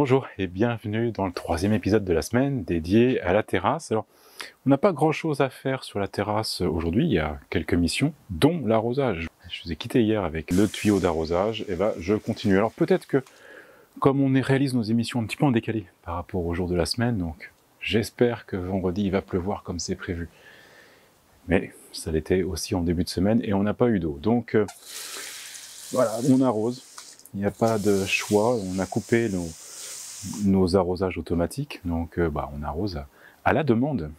Bonjour et bienvenue dans le troisième épisode de la semaine dédié à la terrasse. Alors, on n'a pas grand chose à faire sur la terrasse aujourd'hui, il y a quelques missions, dont l'arrosage. Je vous ai quitté hier avec le tuyau d'arrosage, et je continue. Alors peut-être que, comme on réalise nos émissions un petit peu en décalé par rapport au jour de la semaine, donc j'espère que vendredi il va pleuvoir comme c'est prévu. Mais ça l'était aussi en début de semaine et on n'a pas eu d'eau. Donc voilà, on arrose, il n'y a pas de choix, on a coupé nos arrosages automatiques, donc on arrose à la demande.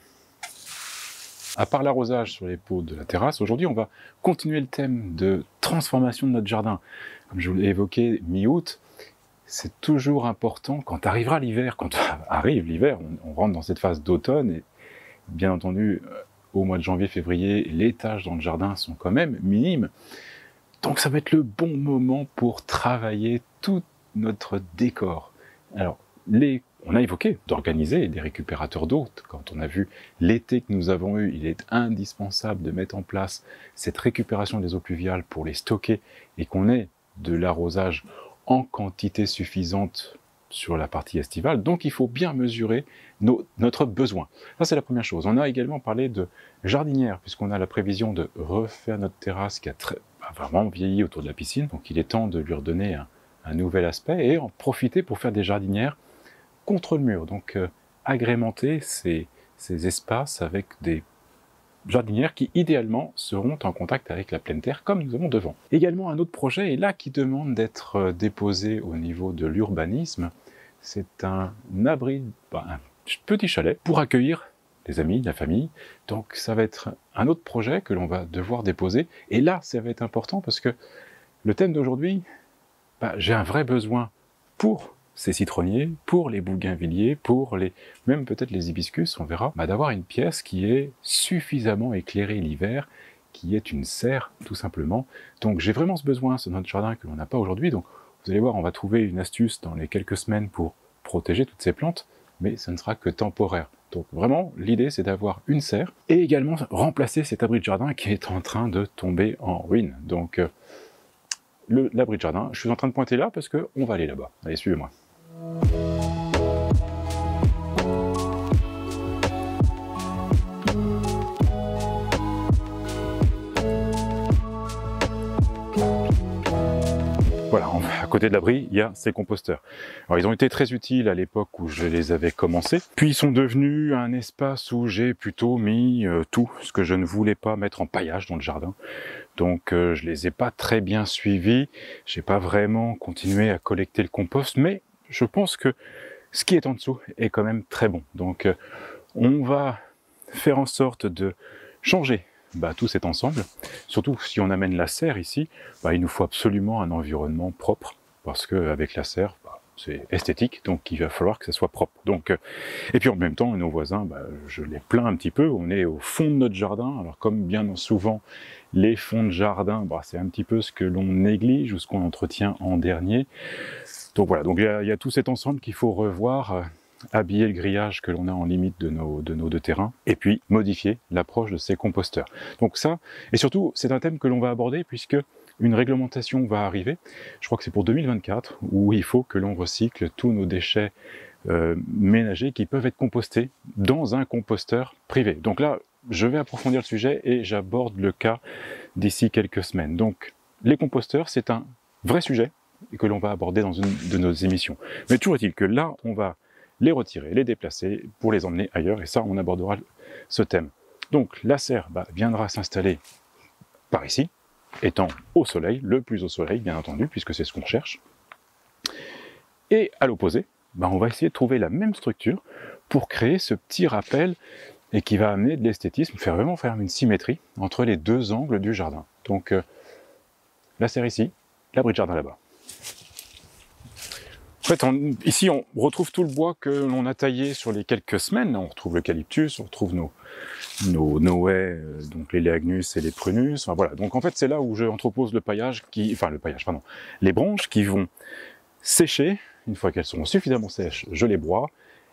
À part l'arrosage sur les pots de la terrasse, aujourd'hui on va continuer le thème de transformation de notre jardin. Comme je vous l'ai évoqué mi-août, c'est toujours important quand arrivera l'hiver, quand arrive l'hiver, on rentre dans cette phase d'automne et bien entendu au mois de janvier-février, les tâches dans le jardin sont quand même minimes. Donc ça va être le bon moment pour travailler tout notre décor. Alors, on a évoqué d'organiser des récupérateurs d'eau. Quand on a vu l'été que nous avons eu, il est indispensable de mettre en place cette récupération des eaux pluviales pour les stocker et qu'on ait de l'arrosage en quantité suffisante sur la partie estivale. Donc il faut bien mesurer notre besoin. Ça c'est la première chose. On a également parlé de jardinière, puisqu'on a la prévision de refaire notre terrasse qui a vraiment vieilli autour de la piscine. Donc il est temps de lui redonner un nouvel aspect et en profiter pour faire des jardinières contre le mur. Donc agrémenter ces espaces avec des jardinières qui idéalement seront en contact avec la pleine terre comme nous avons devant. Également un autre projet est là qui demande d'être déposé au niveau de l'urbanisme. C'est un abri, un petit chalet pour accueillir les amis, la famille. Donc ça va être un autre projet que l'on va devoir déposer. Et là, ça va être important parce que le thème d'aujourd'hui, j'ai un vrai besoin pour ces citronniers, pour les bougainvilliers, même peut-être les hibiscus, on verra, d'avoir une pièce qui est suffisamment éclairée l'hiver, qui est une serre, tout simplement. Donc j'ai vraiment ce besoin sur notre jardin que l'on n'a pas aujourd'hui. Donc vous allez voir, on va trouver une astuce dans les quelques semaines pour protéger toutes ces plantes, mais ce ne sera que temporaire. Donc vraiment, l'idée c'est d'avoir une serre, et également remplacer cet abri de jardin qui est en train de tomber en ruine. Donc l'abri de jardin, je suis en train de pointer là parce qu'on va aller là-bas. Allez, suivez-moi. Voilà, à côté de l'abri, il y a ces composteurs. Alors, ils ont été très utiles à l'époque où je les avais commencés. Puis, ils sont devenus un espace où j'ai plutôt mis tout ce que je ne voulais pas mettre en paillage dans le jardin. Donc, je les ai pas très bien suivis. J'ai pas vraiment continué à collecter le compost, mais je pense que ce qui est en dessous est quand même très bon. Donc, on va faire en sorte de changer tout cet ensemble. Surtout si on amène la serre ici, il nous faut absolument un environnement propre, parce qu'avec la serre, c'est esthétique, donc il va falloir que ça soit propre. Donc, et puis en même temps, nos voisins, je les plains un petit peu, on est au fond de notre jardin, alors comme bien souvent, les fonds de jardin, c'est un petit peu ce que l'on néglige ou ce qu'on entretient en dernier. Donc voilà, donc il y a tout cet ensemble qu'il faut revoir, habiller le grillage que l'on a en limite de nos deux terrains, et puis modifier l'approche de ces composteurs. Donc ça, et surtout, c'est un thème que l'on va aborder puisque une réglementation va arriver, je crois que c'est pour 2024, où il faut que l'on recycle tous nos déchets ménagers qui peuvent être compostés dans un composteur privé. Donc là, je vais approfondir le sujet et j'aborde le cas d'ici quelques semaines. Donc les composteurs, c'est un vrai sujet et que l'on va aborder dans une de nos émissions. Mais toujours est-il que là, on va les retirer, les déplacer pour les emmener ailleurs, et ça, on abordera ce thème. Donc la serre viendra s'installer par ici, étant au soleil, le plus au soleil, bien entendu, puisque c'est ce qu'on cherche. Et à l'opposé, on va essayer de trouver la même structure pour créer ce petit rappel et qui va amener de l'esthétisme, vraiment faire une symétrie entre les deux angles du jardin. Donc la serre ici, l'abri de jardin là-bas. En fait, ici, on retrouve tout le bois que l'on a taillé sur les quelques semaines. On retrouve l'eucalyptus, on retrouve nos haies, donc les léagnus et les prunus. Enfin, voilà. Donc en fait, c'est là où je entrepose les branches qui vont sécher. Une fois qu'elles seront suffisamment sèches, je les broie.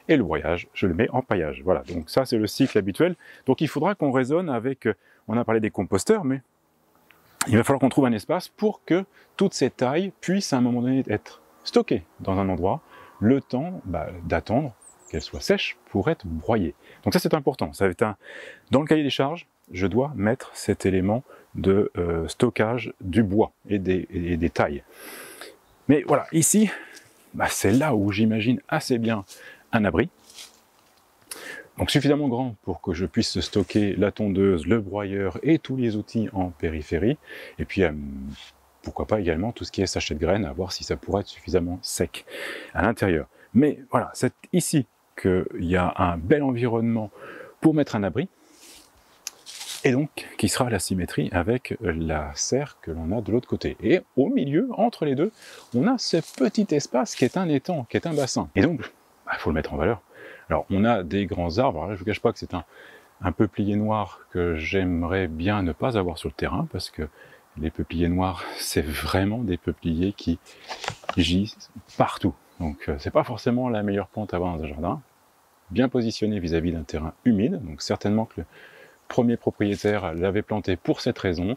Et le broyage, je le mets en paillage. Voilà, donc ça, c'est le cycle habituel. Donc il faudra qu'on raisonne avec, on a parlé des composteurs, mais il va falloir qu'on trouve un espace pour que toutes ces tailles puissent à un moment donné être stockées dans un endroit le temps d'attendre qu'elle soit sèche pour être broyée. Donc ça c'est important, ça va être dans le cahier des charges, je dois mettre cet élément de stockage du bois et des tailles. Mais voilà, ici, c'est là où j'imagine assez bien un abri. Donc suffisamment grand pour que je puisse stocker la tondeuse, le broyeur et tous les outils en périphérie. Et puis pourquoi pas également tout ce qui est sachet de graines, à voir si ça pourrait être suffisamment sec à l'intérieur. Mais voilà, c'est ici qu'il y a un bel environnement pour mettre un abri, et donc qui sera la symétrie avec la serre que l'on a de l'autre côté. Et au milieu, entre les deux, on a ce petit espace qui est un étang, qui est un bassin. Et donc, il faut le mettre en valeur. Alors, on a des grands arbres. Alors là, je ne vous cache pas que c'est un peuplier noir que j'aimerais bien ne pas avoir sur le terrain, parce que les peupliers noirs, c'est vraiment des peupliers qui gisent partout. Donc, c'est pas forcément la meilleure plante à avoir dans un jardin. Bien positionné vis-à-vis d'un terrain humide, donc certainement que le premier propriétaire l'avait planté pour cette raison.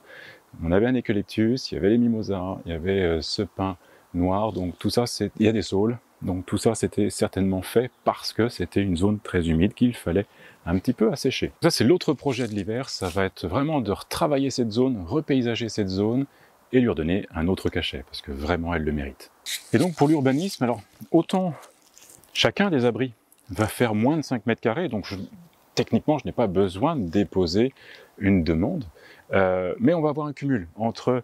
On avait un eucalyptus, il y avait les mimosas, il y avait ce pin noir, donc tout ça, il y a des saules, donc tout ça c'était certainement fait parce que c'était une zone très humide qu'il fallait un petit peu assécher. Ça c'est l'autre projet de l'hiver, ça va être vraiment de retravailler cette zone, repaysager cette zone et lui redonner un autre cachet, parce que vraiment elle le mérite. Et donc pour l'urbanisme, alors autant chacun des abris va faire moins de 5 mètres carrés, donc techniquement, je n'ai pas besoin de déposer une demande, mais on va avoir un cumul entre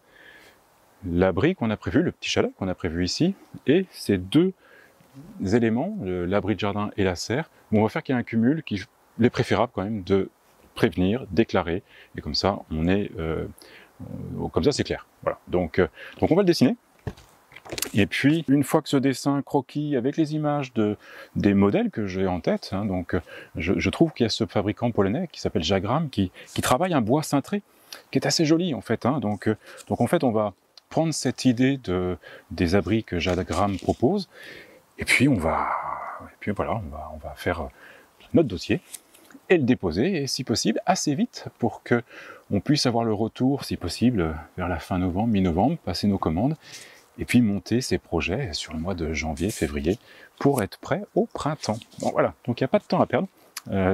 l'abri qu'on a prévu, le petit chalet qu'on a prévu ici, et ces deux éléments, l'abri de jardin et la serre, où on va faire qu'il y a un cumul qui est préférable quand même de prévenir, déclarer, et comme ça, comme ça c'est clair. Voilà. Donc on va le dessiner. Et puis, une fois que ce dessin croquis avec les images des modèles que j'ai en tête, hein, donc je trouve qu'il y a ce fabricant polonais qui s'appelle Jagram, qui travaille un bois cintré, qui est assez joli en fait. Hein, donc en fait, on va prendre cette idée des abris que Jagram propose, et puis voilà, on va faire notre dossier et le déposer, et si possible assez vite, pour que on puisse avoir le retour, si possible, vers la fin novembre, mi-novembre, passer nos commandes, et puis monter ces projets sur le mois de janvier, février, pour être prêt au printemps. Bon voilà, donc il n'y a pas de temps à perdre.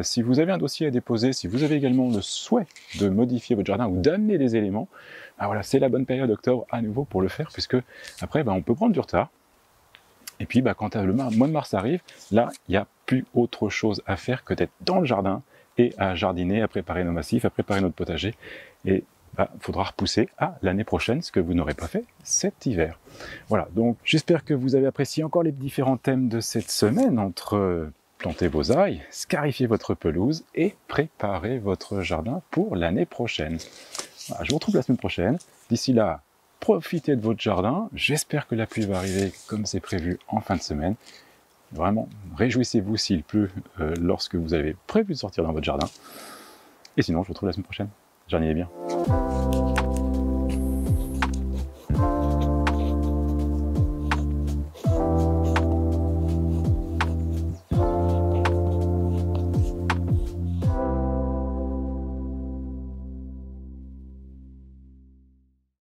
Si vous avez un dossier à déposer, si vous avez également le souhait de modifier votre jardin ou d'amener des éléments, voilà, c'est la bonne période octobre à nouveau pour le faire, puisque après on peut prendre du retard. Et puis quand le mois de mars arrive, là il n'y a plus autre chose à faire que d'être dans le jardin et à jardiner, à préparer nos massifs, à préparer notre potager. Et faudra repousser à l'année prochaine, ce que vous n'aurez pas fait cet hiver. Voilà, donc j'espère que vous avez apprécié encore les différents thèmes de cette semaine, entre planter vos ailles, scarifier votre pelouse et préparer votre jardin pour l'année prochaine. Voilà, je vous retrouve la semaine prochaine. D'ici là, profitez de votre jardin. J'espère que la pluie va arriver comme c'est prévu en fin de semaine. Vraiment, réjouissez-vous s'il pleut lorsque vous avez prévu de sortir dans votre jardin. Et sinon, je vous retrouve la semaine prochaine. Jardinez bien.